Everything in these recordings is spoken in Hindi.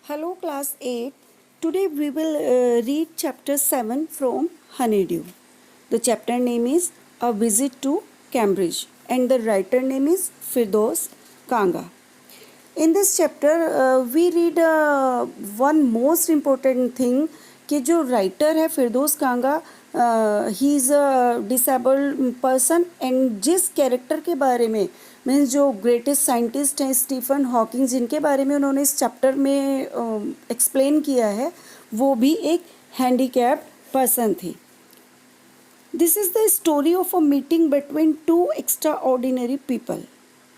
Hello, class 8. Today we will read chapter 7 from Honeydew. The chapter name is A Visit to Cambridge, and the writer name is Firdaus Kanga. In this chapter, we read one most important thing कि जो राइटर है Firdaus Kanga he is a disabled person and जिस कैरेक्टर के बारे में मीन्स जो ग्रेटेस्ट साइंटिस्ट हैं स्टीफन हॉकिंग जिनके बारे में उन्होंने इस चैप्टर में एक्सप्लेन किया है वो भी एक हैंडीकैप्ड पर्सन थी. This is the story of a meeting between two extra ordinary people.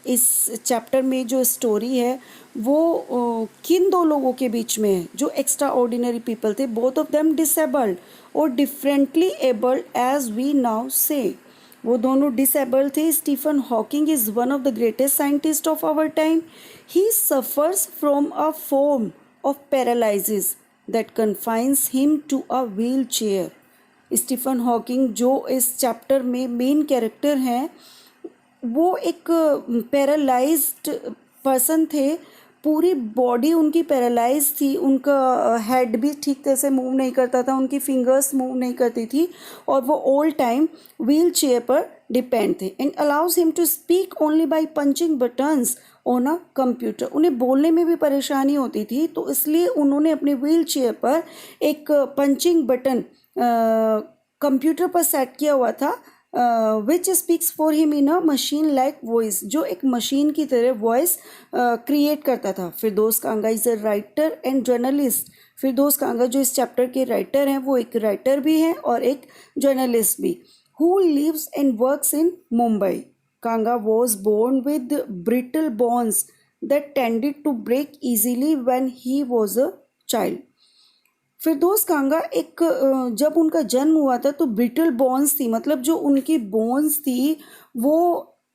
इस चैप्टर में जो स्टोरी है वो किन दो लोगों के बीच में है जो एक्स्ट्रा ऑर्डिनरी पीपल थे. बोथ ऑफ देम डिसेबल्ड और differently abled as we now say. वो दोनों डिसेबल्ड थे. Stephen Hawking is one of the greatest scientist of our time. He suffers from a form of paralysis that confines him to a wheelchair. Stephen Hawking जो इस चैप्टर में मेन कैरेक्टर हैं वो एक पैरालाइज्ड पर्सन थे. पूरी बॉडी उनकी पैरालाइज थी. उनका हेड भी ठीक तरह से मूव नहीं करता था. उनकी फिंगर्स मूव नहीं करती थी और वो ऑल टाइम व्हील चेयर पर डिपेंड थे. And allows him to speak only by punching buttons on a computer. उन्हें बोलने में भी परेशानी होती थी तो इसलिए उन्होंने अपने व्हील चेयर पर एक पंचिंग बटन कंप्यूटर पर सेट किया हुआ था which speaks for him in a machine like voice. जो एक मशीन की तरह वॉइस क्रिएट करता था. Firdaus Kanga is a writer and journalist. Firdaus Kanga जो इस चैप्टर के राइटर हैं वो एक राइटर भी हैं और एक जर्नलिस्ट भी. Who lives and works in Mumbai. Kanga was born with brittle bones that tended to break easily when he was a child. Firdaus Kanga एक जब उनका जन्म हुआ था तो ब्रिटल बोन्स थी. मतलब जो उनकी बोन्स थी वो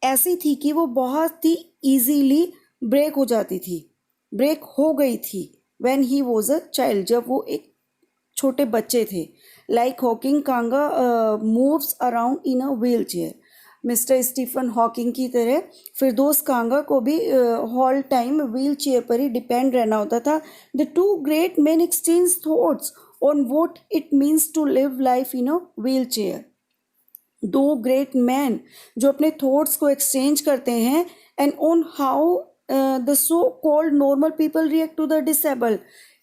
ऐसी थी कि वो बहुत ही ईजीली ब्रेक हो जाती थी. ब्रेक हो गई थी when he was a child जब वो एक छोटे बच्चे थे. Like Hawking Kanga moves around in a wheelchair. Mister Stephen Hawking की तरह फिरदौस कांगा को भी हॉल टाइम व्हील चेयर पर ही डिपेंड रहना होता था. The two great man exchange thoughts on what it means to live life in a wheelchair. दो ग्रेट मैन जो अपने थॉट्स को एक्सचेंज करते हैं and on how the so called normal people react to the disabled.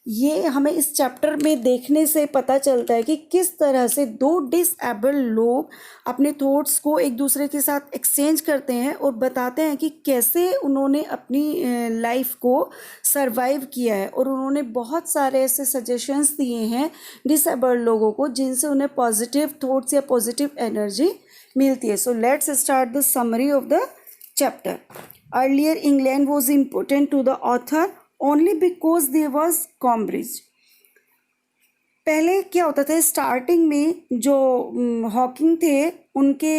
ये हमें इस चैप्टर में देखने से पता चलता है कि किस तरह से दो डिसेबल्ड लोग अपने थॉट्स को एक दूसरे के साथ एक्सचेंज करते हैं और बताते हैं कि कैसे उन्होंने अपनी लाइफ को सरवाइव किया है. और उन्होंने बहुत सारे ऐसे सजेशंस दिए हैं डिसेबल्ड लोगों को जिनसे उन्हें पॉजिटिव थॉट्स या पॉजिटिव एनर्जी मिलती है. So let's start the summary of the chapter. Earlier England was important to the author only because there was Cambridge. पहले क्या होता था स्टार्टिंग में जो हॉकिंग थे उनके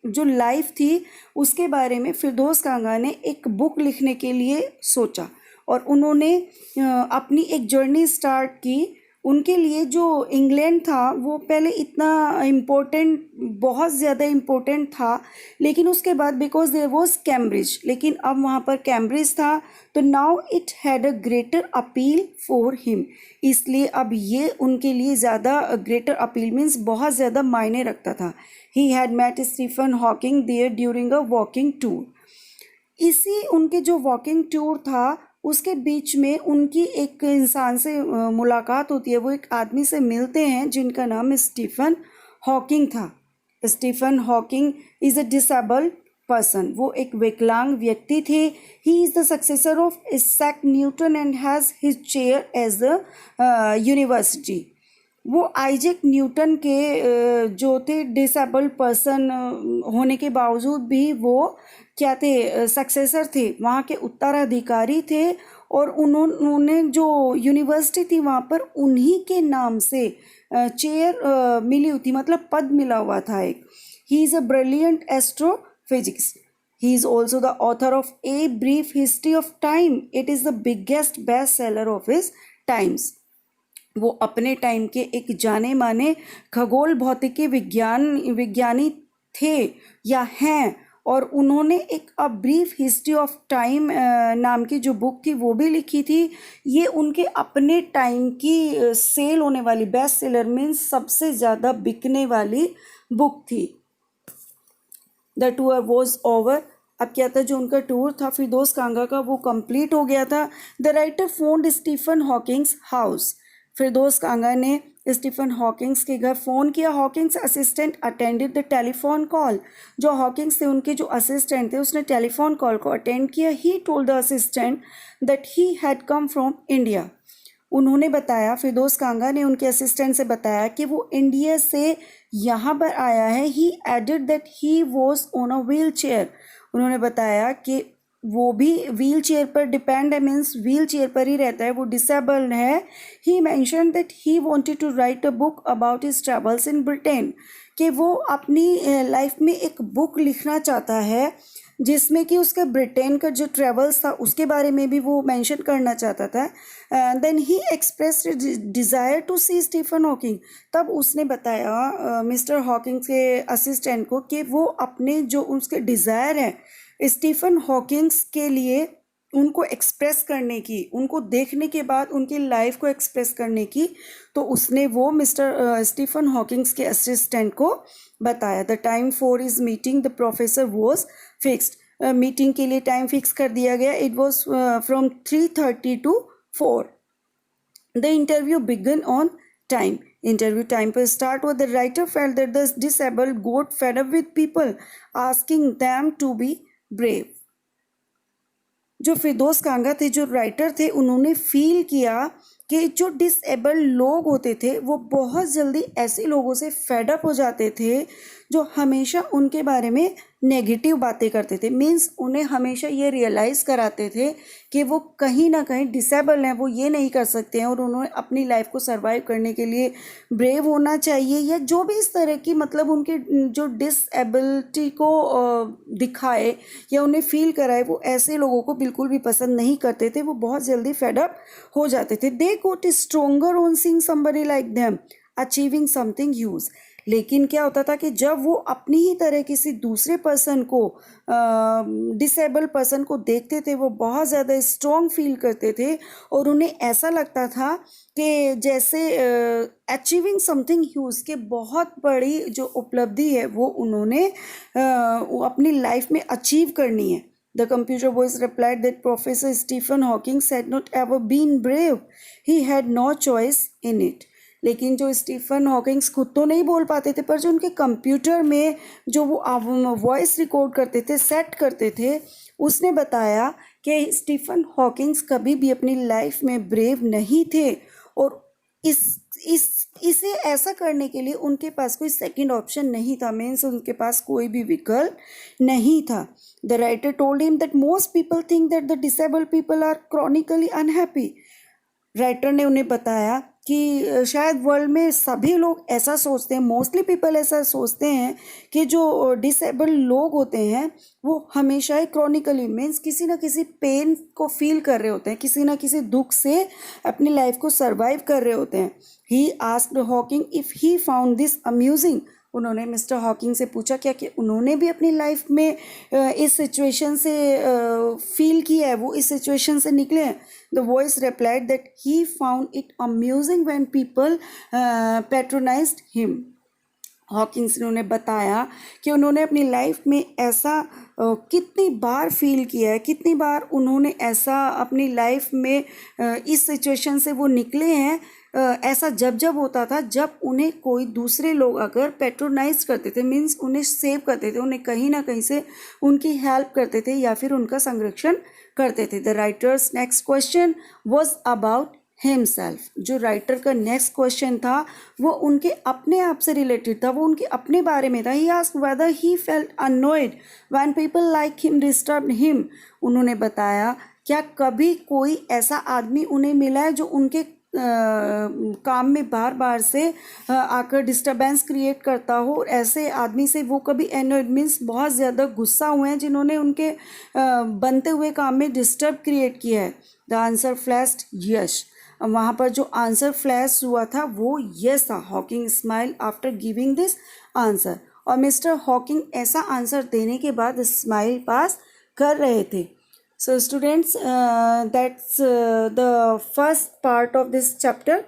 जो लाइफ थी उसके बारे में फिरदौस कांगा ने एक बुक लिखने के लिए सोचा और उन्होंने अपनी एक जर्नी स्टार्ट की. उनके लिए जो इंग्लैंड था वो पहले इतना इम्पोर्टेंट बहुत ज़्यादा इम्पोर्टेंट था लेकिन उसके बाद बिकॉज देयर वाज कैम्ब्रिज. लेकिन अब वहाँ पर कैम्ब्रिज था तो now it had a greater appeal for him. इसलिए अब ये उनके लिए ज़्यादा ग्रेटर अपील मीन्स बहुत ज़्यादा मायने रखता था. He had met Stephen Hawking there during a walking tour. इसी उनके जो वॉकिंग टूर था उसके बीच में उनकी एक इंसान से मुलाकात होती है. वो एक आदमी से मिलते हैं जिनका नाम स्टीफन हॉकिंग था. Stephen Hawking is a disabled person. वो एक विकलांग व्यक्ति थे. He is the successor of Isaac Newton and has his chair as the university. वो आइजैक न्यूटन के जो थे डिसेबल्ड पर्सन होने के बावजूद भी वो क्या थे सक्सेसर थे. वहाँ के उत्तराधिकारी थे और उन्होंने जो यूनिवर्सिटी थी वहाँ पर उन्हीं के नाम से चेयर मिली हुई थी. मतलब पद मिला हुआ था एक. ही is a brilliant astrophysics. He is also the author of a brief history of time. It is the biggest best seller of his times. वो अपने टाइम के एक जाने माने खगोल भौतिकी विज्ञानी थे या हैं और उन्होंने एक a brief history of time नाम की जो बुक थी वो भी लिखी थी। ये उनके अपने टाइम की सेल होने वाली, बेस्ट सेलर मीन्स सबसे ज़्यादा बिकने वाली बुक थी। The tour was over. अब क्या था, जो उनका टूर था फिरदौस कांगा का वो कंप्लीट हो गया था। The writer phoned Stephen Hawking's house. Firdaus Kanga ने स्टीफन हॉकिंग्स के घर फ़ोन किया। Hawking's assistant attended the telephone call. जो हॉकिंग्स थे उनके जो असिस्टेंट थे उसने टेलीफोन कॉल को अटेंड किया। He told the assistant that he had come from India. उन्होंने बताया, फिरदौस कांगा ने उनके असिस्टेंट से बताया कि वो इंडिया से यहाँ पर आया है। He added that he was on a wheelchair. उन्होंने बताया कि वो भी व्हील चेयर पर डिपेंड है, मीन्स व्हील चेयर पर ही रहता है, वो डिसेबल्ड है। He mention that he wanted to write a book about his travels in Britain, कि वो अपनी लाइफ में एक बुक लिखना चाहता है जिसमें कि उसका ब्रिटेन का जो ट्रेवल्स था उसके बारे में भी वो मेंशन करना चाहता था। Then he expressed desire to see Stephen Hawking. तब उसने बताया मिस्टर हॉकिंग के असिस्टेंट को कि वो अपने जो उसके डिज़ायर है स्टीफन हॉकिंग्स के लिए उनको एक्सप्रेस करने की, उनको देखने के बाद उनकी लाइफ को एक्सप्रेस करने की, तो उसने वो मिस्टर स्टीफन हॉकिंग्स के असिस्टेंट को बताया। The time for is meeting the professor was fixed. Meeting के लिए टाइम फिक्स कर दिया गया। It was from 3:30 to 4। The interview began on time. Interview time पर स्टार्ट हुआ। The writer felt that the disabled got fed up with people asking them to be brave. जो फिरदौस कांगा थे, जो राइटर थे, उन्होंने फील किया कि जो डिसेबल्ड लोग होते थे वो बहुत जल्दी ऐसे लोगों से फेडअप हो जाते थे जो हमेशा उनके बारे में नेगेटिव बातें करते थे। मीन्स उन्हें हमेशा ये रियलाइज़ कराते थे कि वो कहीं ना कहीं डिसेबल हैं, वो ये नहीं कर सकते हैं और उन्होंने अपनी लाइफ को सर्वाइव करने के लिए ब्रेव होना चाहिए, या जो भी इस तरह की मतलब उनके जो डिसेबिलिटी को दिखाए या उन्हें फील कराए, वो ऐसे लोगों को बिल्कुल भी पसंद नहीं करते थे। वो बहुत जल्दी फेडअप हो जाते थे। They got stronger on seeing somebody like them achieving something huge. लेकिन क्या होता था कि जब वो अपनी ही तरह किसी दूसरे पर्सन को, डिसेबल पर्सन को देखते थे, वो बहुत ज़्यादा स्ट्रॉन्ग फील करते थे और उन्हें ऐसा लगता था कि जैसे अचीविंग समथिंग ह्यूज के बहुत बड़ी जो उपलब्धि है वो उन्होंने अपनी लाइफ में अचीव करनी है। The computer voice replied that Professor Stephen Hawking had not ever been brave. He had no choice in it. लेकिन जो स्टीफन हॉकिंग्स खुद तो नहीं बोल पाते थे, पर जो उनके कंप्यूटर में जो वो वॉइस रिकॉर्ड करते थे, सेट करते थे, उसने बताया कि स्टीफन हॉकिंग्स कभी भी अपनी लाइफ में ब्रेव नहीं थे और इसे ऐसा करने के लिए उनके पास कोई सेकंड ऑप्शन नहीं था। मीन्स उनके पास कोई भी विकल्प नहीं था। The writer told him that most people think that the disabled people are chronically unhappy. Writer ने उन्हें बताया कि शायद वर्ल्ड में सभी लोग ऐसा सोचते हैं, मोस्टली पीपल ऐसा सोचते हैं कि जो डिसेबल्ड लोग होते हैं वो हमेशा ही क्रॉनिकली मीन्स किसी ना किसी पेन को फील कर रहे होते हैं, किसी ना किसी दुख से अपनी लाइफ को सर्वाइव कर रहे होते हैं। He asked Hawking if he found this amusing. उन्होंने मिस्टर हॉकिंग से पूछा क्या कि उन्होंने भी अपनी लाइफ में इस सिचुएशन से फील किया है, वो इस सिचुएशन से निकले हैं। The voice replied that he found it amusing when people patronised him. Hawkings ने उन्हें बताया कि उन्होंने अपनी लाइफ में ऐसा कितनी बार फील किया है, कितनी बार उन्होंने ऐसा अपनी लाइफ में इस सिचुएशन से वो निकले हैं। ऐसा जब जब होता था जब उन्हें कोई दूसरे लोग अगर पैट्रोनाइज करते थे, मीन्स उन्हें सेव करते थे, उन्हें कहीं ना कहीं से उनकी हेल्प करते थे या फिर उनका संरक्षण करते थे। The writers next question was about himself. जो राइटर का नेक्स्ट क्वेश्चन था वो उनके अपने आप से रिलेटेड था, वो उनके अपने बारे में था। He asked whether he felt annoyed when people like him disturb him. उन्होंने बताया क्या कभी कोई ऐसा आदमी उन्हें मिला है जो उनके काम में बार बार से आकर डिस्टर्बेंस क्रिएट करता हो, और ऐसे आदमी से वो कभी एनोयड मीन्स बहुत ज़्यादा गुस्सा हुए हैं जिन्होंने उनके बनते हुए काम में डिस्टर्ब क्रिएट किया है। The answer flashed yes. वहाँ पर जो आंसर फ्लैश हुआ था वो यस था। Hawking smile after giving this answer. और मिस्टर हॉकिंग ऐसा आंसर देने के बाद स्माइल पास कर रहे थे. So students, that's the first part of this chapter.